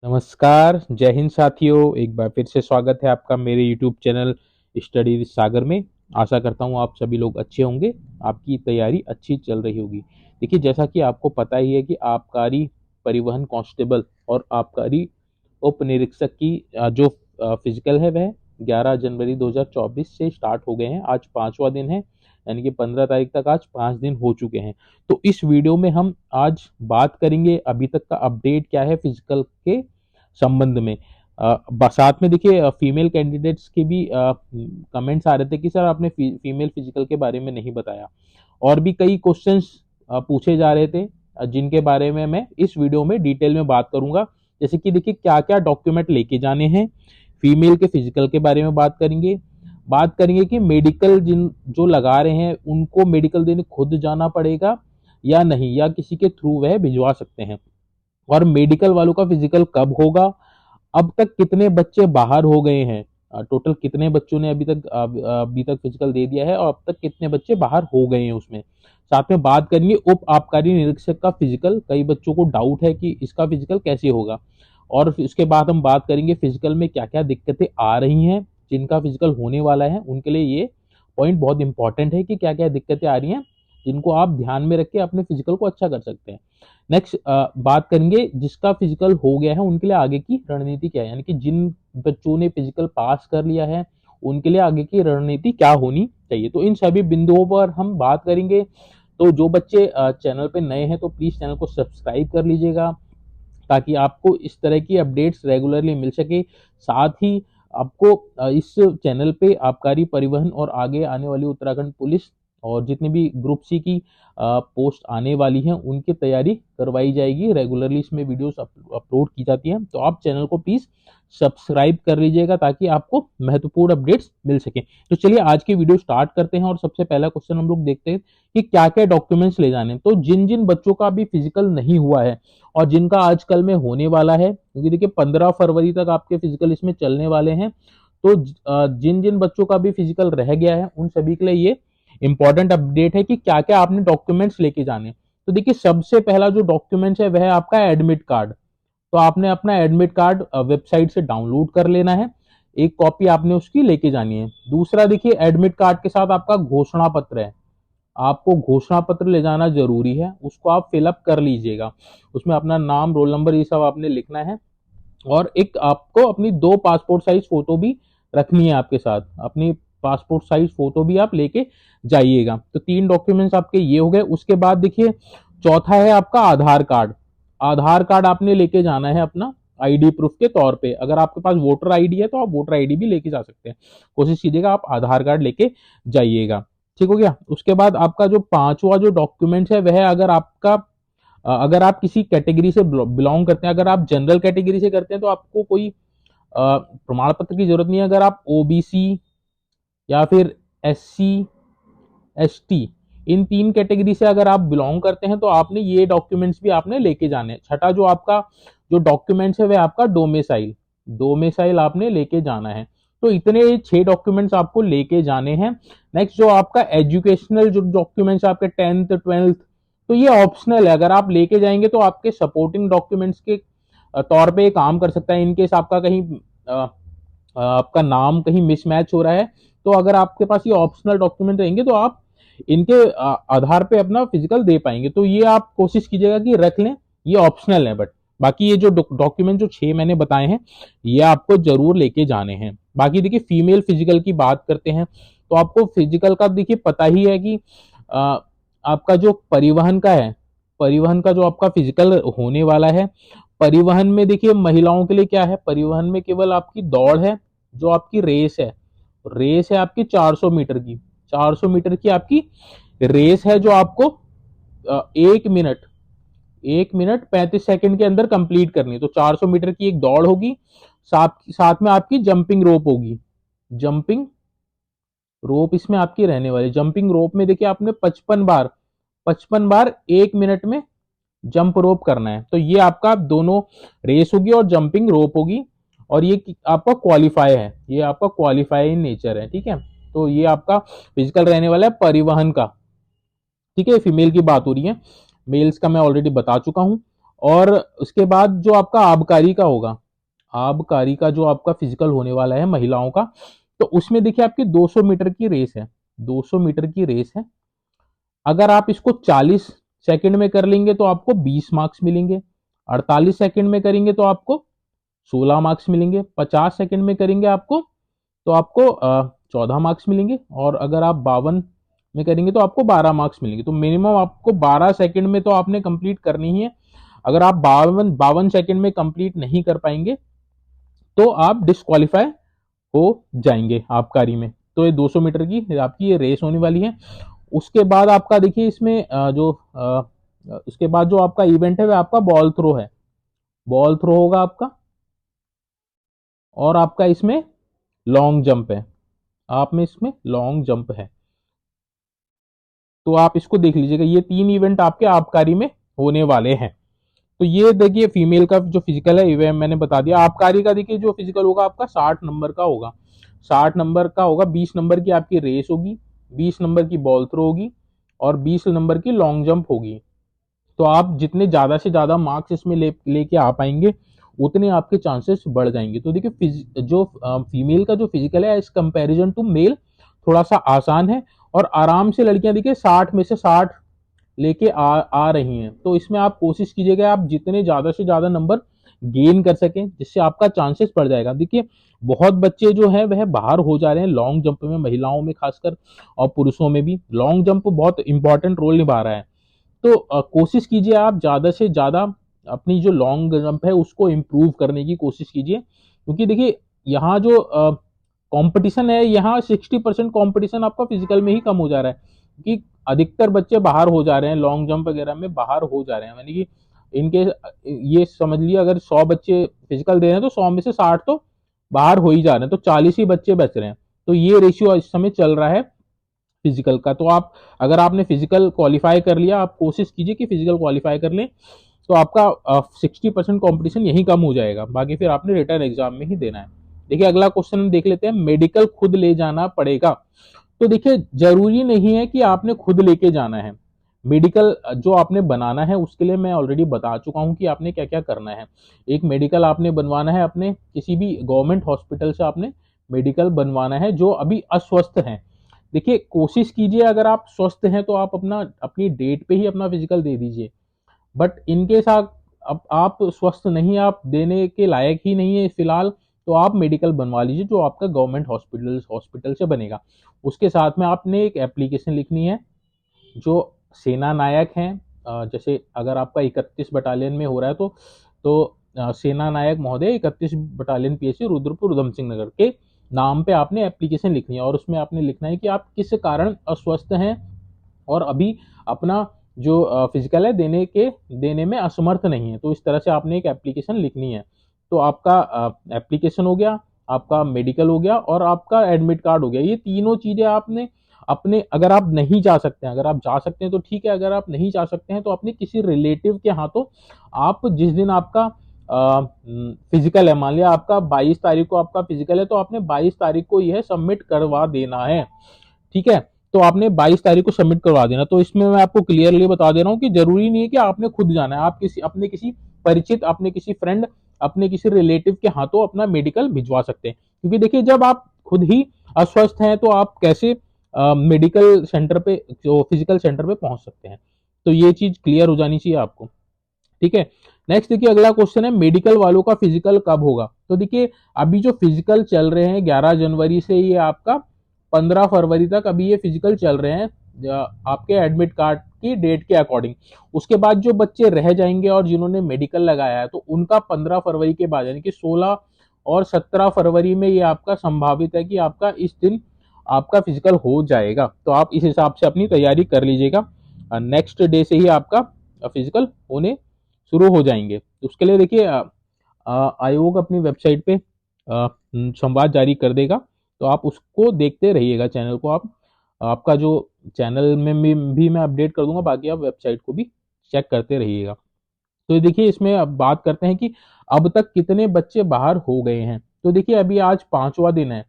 नमस्कार, जय हिंद साथियों। एक बार फिर से स्वागत है आपका मेरे यूट्यूब चैनल स्टडी विद सागर में। आशा करता हूँ आप सभी लोग अच्छे होंगे, आपकी तैयारी अच्छी चल रही होगी। देखिए, जैसा कि आपको पता ही है कि आबकारी परिवहन कांस्टेबल और आबकारी उप निरीक्षक की जो फिजिकल है वह 11 जनवरी 2024 से स्टार्ट हो गए हैं। आज 5वां दिन है, यानी कि 15 तारीख तक आज 5 दिन हो चुके हैं। तो इस वीडियो में हम आज बात करेंगे अभी तक का अपडेट क्या है फिजिकल के संबंध में। साथ में देखिए, फीमेल कैंडिडेट्स के भी कमेंट्स आ रहे थे कि सर आपने फीमेल फिजिकल के बारे में नहीं बताया, और भी कई क्वेश्चंस पूछे जा रहे थे, जिनके बारे में मैं इस वीडियो में डिटेल में बात करूंगा। जैसे कि देखिए, क्या क्या डॉक्यूमेंट लेके जाने हैं, फीमेल के फिजिकल के बारे में बात करेंगे कि मेडिकल जिन जो लगा रहे हैं उनको मेडिकल देने खुद जाना पड़ेगा या नहीं, या किसी के थ्रू वह भिजवा सकते हैं, और मेडिकल वालों का फिजिकल कब होगा, अब तक कितने बच्चे बाहर हो गए हैं, टोटल कितने बच्चों ने अभी तक फिजिकल दे दिया है, और अब तक कितने बच्चे बाहर हो गए हैं उसमें। साथ में बात करेंगे उप आबकारी निरीक्षक का फिजिकल। कई बच्चों को डाउट है कि इसका फिजिकल कैसे होगा, और फिर उसके बाद हम बात करेंगे फिजिकल में क्या क्या दिक्कतें आ रही हैं। जिनका फिजिकल होने वाला है उनके लिए ये पॉइंट बहुत इंपॉर्टेंट है कि क्या क्या दिक्कतें आ रही हैं, जिनको आप ध्यान में रख के अपने फिजिकल को अच्छा कर सकते हैं। नेक्स्ट बात करेंगे जिसका फिजिकल हो गया है उनके लिए आगे की रणनीति क्या है, यानी कि जिन बच्चों ने फिजिकल पास कर लिया है उनके लिए आगे की रणनीति क्या होनी चाहिए। तो इन सभी बिंदुओं पर हम बात करेंगे। तो जो बच्चे चैनल पे नए हैं तो प्लीज चैनल को सब्सक्राइब कर लीजिएगा, ताकि आपको इस तरह की अपडेट्स रेगुलरली मिल सके। साथ ही आपको इस चैनल पे आबकारी परिवहन और आगे आने वाली उत्तराखंड पुलिस और जितनी भी ग्रुप सी की पोस्ट आने वाली हैं उनकी तैयारी करवाई जाएगी। रेगुलरली इसमें वीडियोस अपलोड की जाती हैं, तो आप चैनल को प्लीज सब्सक्राइब कर लीजिएगा ताकि आपको महत्वपूर्ण अपडेट्स मिल सके। तो चलिए आज की वीडियो स्टार्ट करते हैं, और सबसे पहला क्वेश्चन हम लोग देखते हैं कि क्या क्या डॉक्यूमेंट्स ले जाने। तो जिन जिन बच्चों का अभी फिजिकल नहीं हुआ है और जिनका आजकल में होने वाला है, क्योंकि देखिए 15 फरवरी तक आपके फिजिकल इसमें चलने वाले हैं, तो जिन जिन बच्चों का भी फिजिकल रह गया है उन सभी के लिए ये इंपॉर्टेंट अपडेट है कि क्या क्या आपने डॉक्यूमेंट्स लेके जाने। तो देखिए, सबसे पहला जो डॉक्यूमेंट्स है वह है आपका एडमिट कार्ड। तो आपने अपना एडमिट कार्ड वेबसाइट से डाउनलोड कर लेना है, एक कॉपी आपने उसकी लेके जानी है। दूसरा देखिए, एडमिट कार्ड के साथ आपका घोषणा पत्र है, आपको घोषणा पत्र ले जाना जरूरी है, उसको आप फिलअप कर लीजिएगा। उसमें अपना नाम, रोल नंबर, ये सब आपने लिखना है, और एक आपको अपनी 2 पासपोर्ट साइज फोटो भी रखनी है आपके साथ। अपनी पासपोर्ट साइज फोटो भी आप लेके जाइएगा। तो 3 डॉक्यूमेंट्स आपके ये हो गए। उसके बाद देखिए, चौथा है आपका आधार कार्ड। आधार कार्ड आपने लेके जाना है अपना आईडी प्रूफ के तौर पे। अगर आपके पास वोटर आईडी है तो आप वोटर आईडी भी लेके जा सकते हैं। कोशिश कीजिएगा आप आधार कार्ड लेके जाइएगा। ठीक हो गया। उसके बाद आपका जो पांचवा जो डॉक्यूमेंट है वह है, अगर आप किसी कैटेगरी से बिलोंग करते हैं, अगर आप जनरल कैटेगरी से करते हैं तो आपको कोई प्रमाण पत्र की जरूरत नहीं है। अगर आप ओबीसी या फिर एससी एसटी, इन 3 कैटेगरी से अगर आप बिलोंग करते हैं तो आपने ये डॉक्यूमेंट्स भी आपने लेके जाने हैं। छठा जो आपका जो डॉक्यूमेंट्स है वह आपका डोमिसाइल, आपने लेके जाना है। तो इतने 6 डॉक्यूमेंट्स आपको लेके जाने हैं। नेक्स्ट जो आपका एजुकेशनल जो डॉक्यूमेंट्स आपके 10th 12th, तो ये ऑप्शनल है। अगर आप लेके जाएंगे तो आपके सपोर्टिंग डॉक्यूमेंट्स के तौर पे काम कर सकता है। इनकेस आपका कहीं आपका नाम कहीं मिसमैच हो रहा है, तो अगर आपके पास ये ऑप्शनल डॉक्यूमेंट रहेंगे तो आप इनके आधार पे अपना फिजिकल दे पाएंगे। तो ये आप कोशिश कीजिएगा कि रख लें, ये ऑप्शनल है, बट बाकी ये जो डॉक्यूमेंट जो 6 मैंने बताए हैं ये आपको जरूर लेके जाने हैं। बाकी देखिए, फीमेल फिजिकल की बात करते हैं तो आपको फिजिकल का देखिए पता ही है कि आपका जो परिवहन का है, परिवहन का जो आपका फिजिकल होने वाला है, परिवहन में देखिए महिलाओं के लिए क्या है, परिवहन में केवल आपकी दौड़ है, जो आपकी रेस है आपकी 400 मीटर की। 400 मीटर की आपकी रेस है, जो आपको 1 मिनट 35 सेकंड के अंदर कंप्लीट करनी है। तो 400 मीटर की एक दौड़ होगी, साथ में आपकी जंपिंग रोप होगी। जंपिंग रोप इसमें आपकी रहने वाली। जंपिंग रोप में देखिए आपने 55 बार 1 मिनट में जंप रोप करना है। तो ये आपका दोनों रेस होगी और जंपिंग रोप होगी, और ये आपका क्वालिफाई है, ये आपका क्वालिफाई इन नेचर है। ठीक है, तो ये आपका फिजिकल रहने वाला है परिवहन का। ठीक है, फीमेल की बात हो रही है, मेल्स का मैं ऑलरेडी बता चुका हूं। और उसके बाद जो आपका आबकारी का होगा, आबकारी का जो आपका फिजिकल होने वाला है महिलाओं का, तो उसमें देखिए आपकी 200 मीटर की रेस है, 200 मीटर की रेस है। अगर आप इसको 40 सेकंड में कर लेंगे तो आपको 20 मार्क्स मिलेंगे, 48 सेकंड में करेंगे तो आपको 16 मार्क्स मिलेंगे, 50 सेकंड में करेंगे आपको तो आपको 14 मार्क्स मिलेंगे, और अगर आप 52 में करेंगे तो आपको 12 मार्क्स मिलेंगे। तो मिनिमम आपको 12 सेकंड में तो आपने कंप्लीट करनी ही है। अगर आप 52 सेकंड में कंप्लीट नहीं कर पाएंगे तो आप डिस्क्वालीफाई हो जाएंगे आबकारी में। तो ये 200 मीटर की आपकी ये रेस होने वाली है। उसके बाद आपका देखिए इसमें उसके बाद जो आपका इवेंट है वह आपका बॉल थ्रो है, बॉल थ्रो होगा आपका, और आपका इसमें लॉन्ग जंप है, आप में इसमें लॉन्ग जंप है। तो आप इसको देख लीजिएगा, ये 3 इवेंट आपके आबकारी में होने वाले हैं। तो ये देखिए फीमेल का जो फिजिकल है ये मैंने बता दिया। आबकारी का देखिए जो फिजिकल होगा आपका 60 नंबर का होगा, 60 नंबर का होगा, 20 नंबर की आपकी रेस होगी, 20 नंबर की बॉल थ्रो होगी, और 20 नंबर की लॉन्ग जंप होगी। तो आप जितने ज्यादा से ज्यादा मार्क्स इसमें लेके आ पाएंगे उतने आपके चांसेस बढ़ जाएंगे। तो देखिए जो फीमेल का जो फिजिकल है एज कंपैरिजन टू मेल थोड़ा सा आसान है, और आराम से लड़कियां देखिए 60 में से 60 लेके आ रही हैं। तो इसमें आप कोशिश कीजिएगा आप जितने ज्यादा से ज्यादा नंबर गेन कर सकें, जिससे आपका चांसेस बढ़ जाएगा। देखिए बहुत बच्चे जो है वह बाहर हो जा रहे हैं लॉन्ग जंप में, महिलाओं में खासकर और पुरुषों में भी लॉन्ग जंप बहुत इंपॉर्टेंट रोल निभा रहा है। तो कोशिश कीजिए आप ज्यादा से ज्यादा अपनी जो लॉन्ग जंप है उसको इम्प्रूव करने की कोशिश कीजिए, क्योंकि देखिए यहाँ जो कंपटीशन है, यहाँ 60% कंपटीशन आपका फिजिकल में ही कम हो जा रहा है, क्योंकि अधिकतर बच्चे बाहर हो जा रहे हैं लॉन्ग जंप वगैरह में, बाहर हो जा रहे हैं। यानी कि इनके ये समझ लिया अगर 100 बच्चे फिजिकल दे रहे हैं तो 100 में से 60 तो बाहर हो ही जा रहे हैं, तो 40 ही बच्चे बच रहे हैं। तो ये रेशियो इस समय चल रहा है फिजिकल का। तो आप अगर आपने फिजिकल क्वालिफाई कर लिया, आप कोशिश कीजिए कि फिजिकल क्वालिफाई कर लें, तो आपका 60% कॉम्पिटिशन यही कम हो जाएगा, बाकी फिर आपने रिटर्न एग्जाम में ही देना है। देखिए अगला क्वेश्चन हम देख लेते हैं, मेडिकल खुद ले जाना पड़ेगा। तो देखिए जरूरी नहीं है कि आपने खुद लेके जाना है, मेडिकल जो आपने बनाना है उसके लिए मैं ऑलरेडी बता चुका हूं कि आपने क्या क्या करना है। एक मेडिकल आपने बनवाना है अपने किसी भी गवर्नमेंट हॉस्पिटल से, आपने मेडिकल बनवाना है जो अभी अस्वस्थ हैं। देखिए कोशिश कीजिए अगर आप स्वस्थ हैं तो आप अपनी डेट पे ही अपना फिजिकल दे दीजिए, बट इनके साथ अब आप स्वस्थ नहीं, आप देने के लायक ही नहीं है फिलहाल, तो आप मेडिकल बनवा लीजिए जो आपका गवर्नमेंट हॉस्पिटल से बनेगा। उसके साथ में आपने एक एप्लीकेशन लिखनी है जो सेना नायक हैं, जैसे अगर आपका 31 बटालियन में हो रहा है तो सेना नायक महोदय 31 बटालियन पीएससी रुद्रपुर उधम सिंह नगर के नाम पे आपने एप्लीकेशन लिखनी है, और उसमें आपने लिखना है कि आप किस कारण अस्वस्थ हैं और अभी अपना जो फिजिकल है देने में असमर्थ नहीं है। तो इस तरह से आपने एक एप्लीकेशन लिखनी है। तो आपका एप्लीकेशन हो गया, आपका मेडिकल हो गया, और आपका एडमिट कार्ड हो गया। ये तीनों चीजें आपने अपने, अगर आप नहीं जा सकते हैं, अगर आप जा सकते हैं तो ठीक है, अगर आप नहीं जा सकते हैं तो अपने किसी रिलेटिव के हाथों आप जिस दिन आपका फिजिकल है, मान लिया आपका 22 तारीख को आपका फिजिकल है, तो आपने 22 तारीख को यह सबमिट करवा देना है। ठीक है, तो आपने 22 तारीख को सबमिट करवा देना। तो इसमें मैं आपको क्लियरली बता दे रहा हूँ कि जरूरी नहीं है कि आपने खुद जाना है, आप किसी परिचित, अपने किसी फ्रेंड, अपने किसी रिलेटिव के हाथों अपना मेडिकल भिजवा सकते हैं। क्योंकि देखिए जब आप खुद ही अस्वस्थ हैं तो आप कैसे मेडिकल सेंटर पे, जो फिजिकल सेंटर पे पहुंच सकते हैं। तो ये चीज क्लियर हो जानी चाहिए आपको। ठीक है, नेक्स्ट देखिए अगला क्वेश्चन है, मेडिकल वालों का फिजिकल कब होगा। तो देखिए अभी जो फिजिकल चल रहे हैं 11 जनवरी से ये आपका 15 फरवरी तक अभी ये फिजिकल चल रहे हैं आपके एडमिट कार्ड की डेट के अकॉर्डिंग। उसके बाद जो बच्चे रह जाएंगे और जिन्होंने मेडिकल लगाया है तो उनका 15 फरवरी के बाद यानी कि 16 और 17 फरवरी में ये आपका संभावित है कि आपका इस दिन आपका फिजिकल हो जाएगा। तो आप इस हिसाब से अपनी तैयारी कर लीजिएगा, नेक्स्ट डे से ही आपका फिजिकल होने शुरू हो जाएंगे। तो उसके लिए देखिए आयोग अपनी वेबसाइट पे संवाद जारी कर देगा, तो आप उसको देखते रहिएगा चैनल को। आप आपका जो चैनल में भी मैं अपडेट कर दूंगा, बाकी आप वेबसाइट को भी चेक करते रहिएगा। तो देखिए इसमें अब बात करते हैं कि अब तक कितने बच्चे बाहर हो गए हैं। तो देखिए अभी आज 5वां दिन है,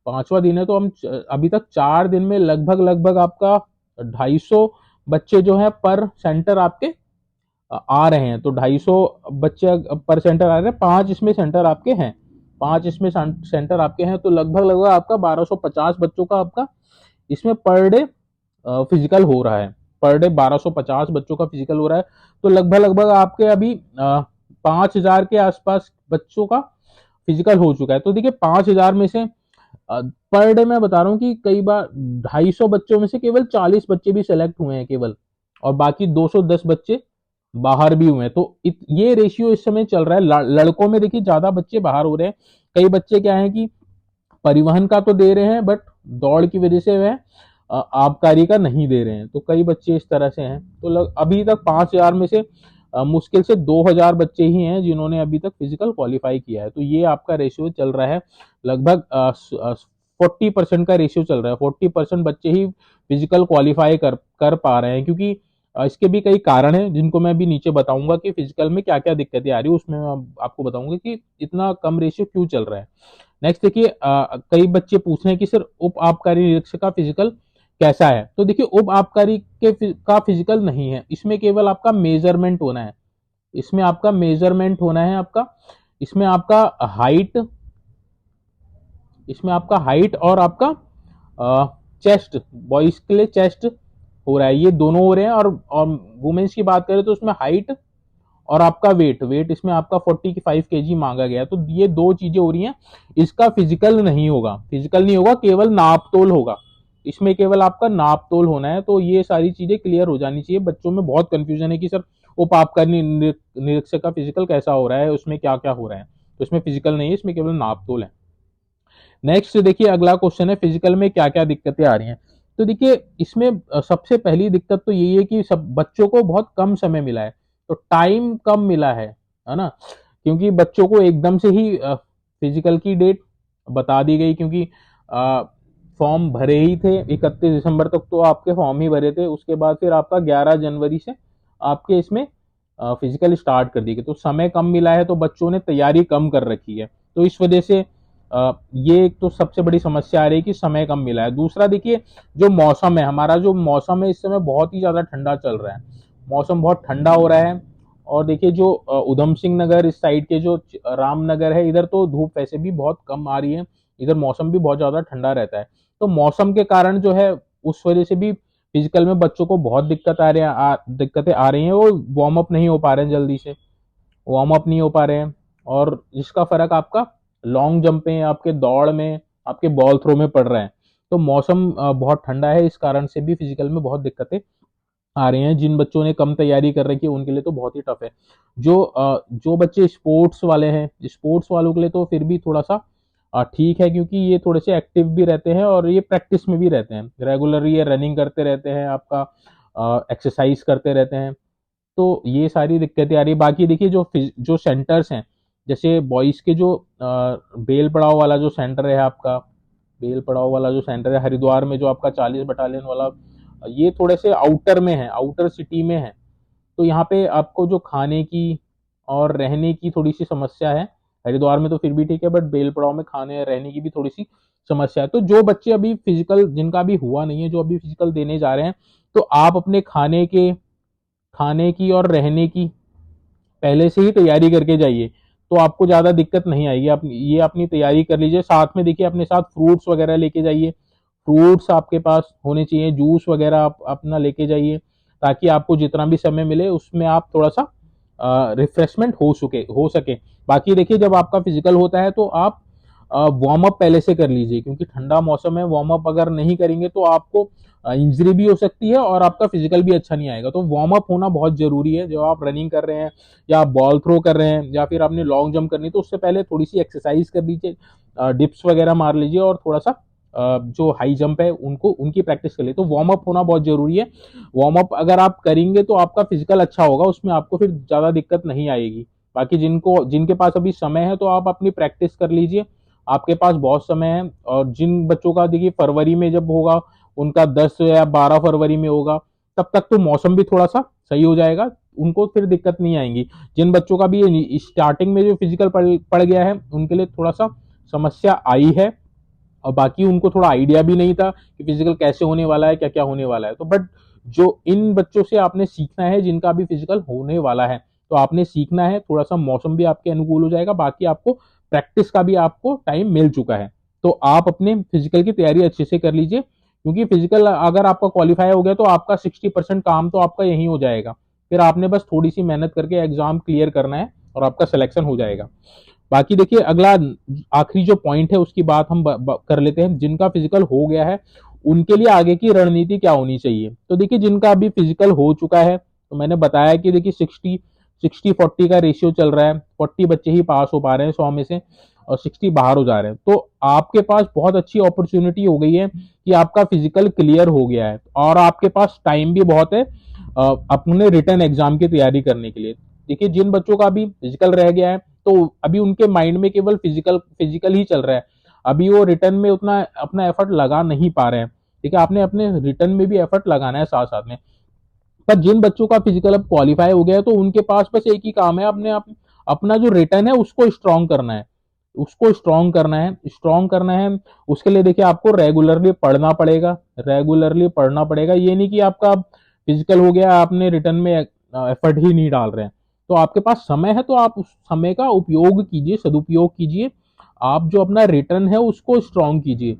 5वां दिन है, तो हम अभी तक 4 दिन में लगभग लगभग आपका 250 बच्चे जो है पर सेंटर आपके आ रहे हैं, तो 250 बच्चे पर सेंटर आ रहे हैं, 5 इसमें सेंटर आपके हैं, 5 इसमें सेंटर आपके हैं, तो लगभग लगभग आपका 1250 बच्चों का आपका इसमें पर डे फिजिकल हो रहा है। पर डे 1250 बच्चों का फिजिकल हो रहा है, तो लगभग लगभग आपके अभी 5000 के आसपास बच्चों का फिजिकल हो चुका है। तो देखिए 5000 में से पर डे मैं बता रहा हूँ कि कई बार 250 बच्चों में से केवल 40 बच्चे भी सेलेक्ट हुए हैं केवल, और बाकी 210 बच्चे बाहर भी हुए हैं। तो ये रेशियो इस समय चल रहा है। लड़कों में देखिए ज्यादा बच्चे बाहर हो रहे हैं। कई बच्चे क्या है कि परिवहन का तो दे रहे हैं, बट दौड़ की वजह से वह आबकारी का नहीं दे रहे हैं, तो कई बच्चे इस तरह से हैं। तो अभी तक 5000 में से मुश्किल से 2000 बच्चे ही हैं जिन्होंने अभी तक फिजिकल क्वालिफाई किया है। तो ये आपका रेशियो चल रहा है, लगभग 40% का रेशियो चल रहा है। 40% बच्चे ही फिजिकल क्वालिफाई कर पा रहे हैं, क्योंकि इसके भी कई कारण हैं जिनको मैं अभी नीचे बताऊंगा कि फिजिकल में क्या क्या दिक्कतें आ रही है, उसमें मैं आपको बताऊंगा कि इतना कम रेशियो क्यों चल रहा है। नेक्स्ट देखिए, कई बच्चे पूछ रहे हैं कि सर उप आबकारी निरीक्षक का फिजिकल कैसा है। तो देखिए उप आबकारी का फिजिकल नहीं है, इसमें केवल आपका मेजरमेंट होना है, इसमें आपका मेजरमेंट होना है आपका, इसमें आपका हाइट, इसमें आपका हाइट और आपका चेस्ट, बॉयज के लिए चेस्ट हो रहा है, ये दोनों हो रहे हैं। और वुमेन्स की बात करें तो उसमें हाइट और आपका वेट इसमें आपका 45 kg मांगा गया है। तो ये दो चीजें हो रही हैं, इसका फिजिकल नहीं होगा, फिजिकल नहीं होगा, केवल नाप तोल होगा, इसमें केवल आपका नाप तोल होना है। तो ये सारी चीजें क्लियर हो जानी चाहिए। बच्चों में बहुत कंफ्यूजन है कि सर उप आबकारी निरीक्षक का फिजिकल कैसा हो रहा है, उसमें क्या क्या हो रहा है। तो इसमें फिजिकल नहीं है, इसमें केवल नाप तोल है। नेक्स्ट देखिए अगला क्वेश्चन है, फिजिकल में क्या क्या दिक्कतें आ रही हैं। तो देखिए इसमें सबसे पहली दिक्कत तो यही है कि सब बच्चों को बहुत कम समय मिला है, तो टाइम कम मिला है ना, क्योंकि बच्चों को एकदम से ही फिजिकल की डेट बता दी गई, क्योंकि फॉर्म भरे ही थे 31 दिसंबर तक, तो आपके फॉर्म ही भरे थे, उसके बाद फिर आपका 11 जनवरी से आपके इसमें फिजिकल स्टार्ट कर दी गई। तो समय कम मिला है, तो बच्चों ने तैयारी कम कर रखी है, तो इस वजह से ये एक तो सबसे बड़ी समस्या आ रही है कि समय कम मिला है। दूसरा देखिए जो मौसम है, हमारा जो मौसम है इस समय बहुत ही ज्यादा ठंडा चल रहा है, मौसम बहुत ठंडा हो रहा है। और देखिए जो उधम सिंह नगर इस साइड के जो रामनगर है, इधर तो धूप वैसे भी बहुत कम आ रही है, इधर मौसम भी बहुत ज्यादा ठंडा रहता है। तो मौसम के कारण जो है उस वजह से भी फिजिकल में बच्चों को बहुत दिक्कतें आ रही हैं, वो वार्म अप नहीं हो पा रहे हैं, जल्दी से वार्म अप नहीं हो पा रहे हैं। और जिसका फर्क आपका लॉन्ग जंप में, आपके दौड़ में, आपके बॉल थ्रो में पड़ रहा है। तो मौसम बहुत ठंडा है, इस कारण से भी फिजिकल में बहुत दिक्कतें आ रही हैं। जिन बच्चों ने कम तैयारी कर रखी है उनके लिए तो बहुत ही टफ है। जो बच्चे स्पोर्ट्स वाले हैं, स्पोर्ट्स वालों के लिए तो फिर भी थोड़ा सा ठीक है, क्योंकि ये थोड़े से एक्टिव भी रहते हैं और ये प्रैक्टिस में भी रहते हैं, रेगुलरली ये रनिंग करते रहते हैं, आपका एक्सरसाइज करते रहते हैं। तो ये सारी दिक्कतें आ रही है। बाकी देखिए जो सेंटर्स हैं, जैसे बॉयज के जो बेल पड़ाव वाला जो सेंटर है आपका, बेल पड़ाव वाला जो सेंटर है हरिद्वार में, जो आपका 40 बटालियन वाला, ये थोड़े से आउटर में है, आउटर सिटी में है। तो यहाँ पे आपको जो खाने की और रहने की थोड़ी सी समस्या है, हरिद्वार में तो फिर भी ठीक है, बट बेल पड़ाव में खाने रहने की भी थोड़ी सी समस्या है। तो जो बच्चे अभी फिजिकल, जिनका भी हुआ नहीं है, जो अभी फिजिकल देने जा रहे हैं, तो आप अपने खाने की और रहने की पहले से ही तैयारी करके जाइए, तो आपको ज़्यादा दिक्कत नहीं आएगी। आप ये अपनी तैयारी कर लीजिए। साथ में देखिए अपने साथ फ्रूट्स वगैरह लेके जाइए, फ्रूट्स आपके पास होने चाहिए, जूस वगैरह आप अपना लेके जाइए, ताकि आपको जितना भी समय मिले उसमें आप थोड़ा सा रिफ्रेशमेंट हो सके। बाकी देखिए जब आपका फिजिकल होता है तो आप वार्म अप पहले से कर लीजिए, क्योंकि ठंडा मौसम है, वार्म अप अगर नहीं करेंगे तो आपको इंजरी भी हो सकती है और आपका फिजिकल भी अच्छा नहीं आएगा। तो वार्म अप होना बहुत जरूरी है। जब आप रनिंग कर रहे हैं या आप बॉल थ्रो कर रहे हैं या फिर आपने लॉन्ग जंप करनी, तो उससे पहले थोड़ी सी एक्सरसाइज कर लीजिए, डिप्स वगैरह मार लीजिए और थोड़ा सा जो हाई जंप है उनकी प्रैक्टिस कर लिए। तो वार्म अप होना बहुत जरूरी है। वार्म अप अगर आप करेंगे तो आपका फिजिकल अच्छा होगा, उसमें आपको फिर ज्यादा दिक्कत नहीं आएगी। बाकी जिनके पास अभी समय है तो आप अपनी प्रैक्टिस कर लीजिए, आपके पास बहुत समय है। और जिन बच्चों का देखिए फरवरी में जब होगा, उनका 10 या 12 फरवरी में होगा, तब तक तो मौसम भी थोड़ा सा सही हो जाएगा, उनको फिर दिक्कत नहीं आएंगी। जिन बच्चों का भी स्टार्टिंग में जो फिजिकल पड़ गया है, उनके लिए थोड़ा सा समस्या आई है, और बाकी उनको थोड़ा आइडिया भी नहीं था कि फिजिकल कैसे होने वाला है, क्या क्या होने वाला है। तो बट जो इन बच्चों से आपने सीखना है जिनका भी फिजिकल होने वाला है। तो आपने सीखना है, थोड़ा सा मौसम भी आपके अनुकूल हो जाएगा, बाकी आपको प्रैक्टिस का भी आपको टाइम मिल चुका है। तो आप अपने फिजिकल की तैयारी अच्छे से कर लीजिए, क्योंकि फिजिकल अगर आपका क्वालिफाई हो गया तो आपका 60% काम तो आपका यही हो जाएगा। फिर आपने बस थोड़ी सी मेहनत करके एग्जाम क्लियर करना है और आपका सिलेक्शन हो जाएगा। बाकी देखिए, अगला आखिरी जो पॉइंट है उसकी बात हम कर लेते हैं। जिनका फिजिकल हो गया है उनके लिए आगे की रणनीति क्या होनी चाहिए। तो देखिए, जिनका अभी फिजिकल हो चुका है, तो मैंने बताया कि देखिए 60-40 का रेशियो चल रहा है। 40 बच्चे ही पास हो पा रहे हैं 100 में से, और 60 बाहर हो जा रहे हैं। तो आपके पास बहुत अच्छी अपॉर्चुनिटी हो गई है कि आपका फिजिकल क्लियर हो गया है और आपके पास टाइम भी बहुत है अपने रिटर्न एग्जाम की तैयारी करने के लिए। देखिए, जिन बच्चों का भी फिजिकल रह गया है तो अभी उनके माइंड में केवल फिजिकल फिजिकल ही चल रहा है। अभी वो रिटर्न में उतना अपना एफर्ट लगा नहीं पा रहे हैं। ठीक है, आपने अपने रिटर्न में भी एफर्ट लगाना है साथ साथ में। पर जिन बच्चों का फिजिकल अब क्वालिफाई हो गया है तो उनके पास बस एक ही काम है, अपना जो रिटर्न है उसको स्ट्रॉन्ग करना है। उसको स्ट्रॉन्ग करना है, स्ट्रॉन्ग करना है। उसके लिए देखिए, आपको रेगुलरली पढ़ना पड़ेगा, रेगुलरली पढ़ना पड़ेगा। ये नहीं कि आपका फिजिकल हो गया आपने रिटर्न में एफर्ट ही नहीं डाल रहे हैं। तो आपके पास समय है तो आप उस समय का उपयोग कीजिए, सदुपयोग कीजिए। आप जो अपना रिटर्न है उसको स्ट्रॉन्ग कीजिए।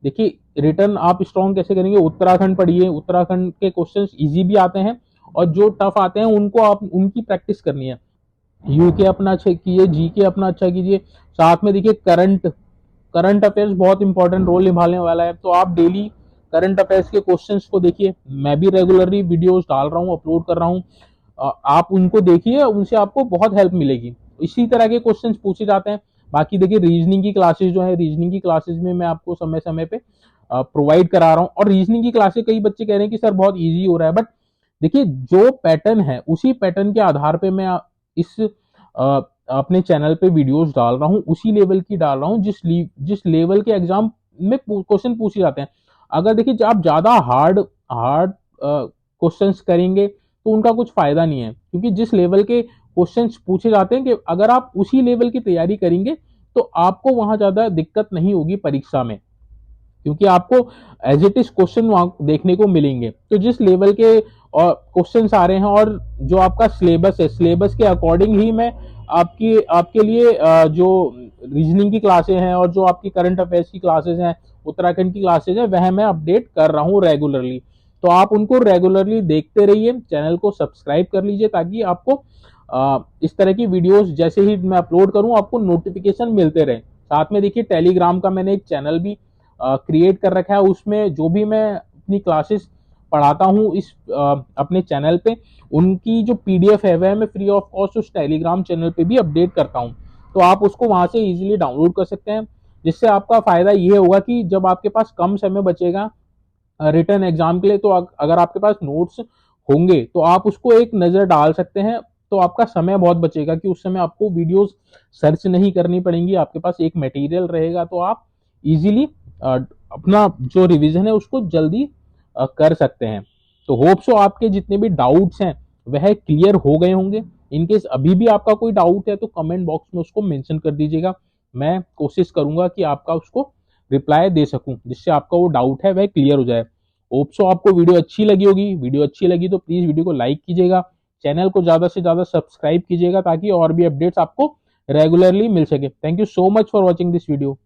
देखिए, रिटर्न आप स्ट्रॉन्ग कैसे करेंगे, उत्तराखंड पढ़िए। उत्तराखंड के क्वेश्चंस इजी भी आते हैं और जो टफ आते हैं उनको आप उनकी प्रैक्टिस करनी है। यूके अपना अच्छा कीजिए, जीके अपना अच्छा कीजिए। साथ में देखिए, करंट अफेयर्स बहुत इंपॉर्टेंट रोल निभाने वाला है। तो आप डेली करंट अफेयर्स के क्वेश्चंस को देखिए। मैं भी रेगुलरली वीडियोस डाल रहा हूँ, अपलोड कर रहा हूँ। आप उनको देखिए, उनसे आपको बहुत हेल्प मिलेगी। इसी तरह के क्वेश्चंस पूछे जाते हैं। बाकी देखिए, रीजनिंग की क्लासेस जो है, रीजनिंग की क्लासेस में मैं आपको समय समय पे प्रोवाइड करा रहा हूँ। और रीजनिंग की क्लासेस कई बच्चे कह रहे हैं कि सर बहुत ईजी हो रहा है, बट देखिए, जो पैटर्न है उसी पैटर्न के आधार पे मैं इस अपने चैनल पे वीडियोस डाल रहा हूँ, उसी लेवल की डाल रहा हूँ जिस लेवल के एग्जाम में क्वेश्चन पूछे जाते हैं। अगर देखिए, आप ज्यादा हार्ड हार्ड क्वेश्चंस करेंगे तो उनका कुछ फायदा नहीं है, क्योंकि जिस लेवल के क्वेश्चंस पूछे जाते हैं, कि अगर आप उसी लेवल की तैयारी करेंगे तो आपको वहां ज्यादा दिक्कत नहीं होगी परीक्षा में, क्योंकि आपको एज इट इज क्वेश्चन वहां देखने को मिलेंगे। तो जिस लेवल के और क्वेश्चंस आ रहे हैं और जो आपका सिलेबस है, सिलेबस के अकॉर्डिंग ही मैं आपके लिए जो रीजनिंग की क्लासेस हैं और जो आपकी करंट अफेयर्स की क्लासेस हैं, उत्तराखंड की क्लासेस हैं, वह मैं अपडेट कर रहा हूँ रेगुलरली। तो आप उनको रेगुलरली देखते रहिए, चैनल को सब्सक्राइब कर लीजिए, ताकि आपको इस तरह की वीडियोस जैसे ही मैं अपलोड करूं आपको नोटिफिकेशन मिलते रहे। साथ में देखिए, टेलीग्राम का मैंने एक चैनल भी क्रिएट कर रखा है। उसमें जो भी मैं अपनी क्लासेस पढ़ाता हूँ इस अपने चैनल पे, उनकी जो पीडीएफ है वह मैं फ्री ऑफ कॉस्ट उस टेलीग्राम चैनल पे भी अपडेट करता हूँ। तो आप उसको वहां से इजीली डाउनलोड कर सकते हैं, जिससे आपका फायदा ये होगा कि जब आपके पास कम समय बचेगा रिटर्न एग्जाम के लिए, तो अगर आपके पास नोट्स होंगे तो आप उसको एक नजर डाल सकते हैं। तो आपका समय बहुत बचेगा कि उस समय आपको वीडियोस सर्च नहीं करनी पड़ेंगी, आपके पास एक मटेरियल रहेगा। तो आप इजीली अपना जो रिवीजन है उसको जल्दी कर सकते हैं। तो होप सो आपके जितने भी डाउट्स हैं वह क्लियर हो गए होंगे। इनकेस अभी भी आपका कोई डाउट है तो कमेंट बॉक्स में उसको मेंशन कर दीजिएगा। मैं कोशिश करूंगा कि आपका उसको रिप्लाई दे सकूं, जिससे आपका वो डाउट है वह क्लियर हो जाए। होप सो आपको वीडियो अच्छी लगी होगी। वीडियो अच्छी लगी तो प्लीज वीडियो को लाइक कीजिएगा, चैनल को ज्यादा से ज्यादा सब्सक्राइब कीजिएगा, ताकि और भी अपडेट्स आपको रेगुलरली मिल सके। Thank you so much for watching this video.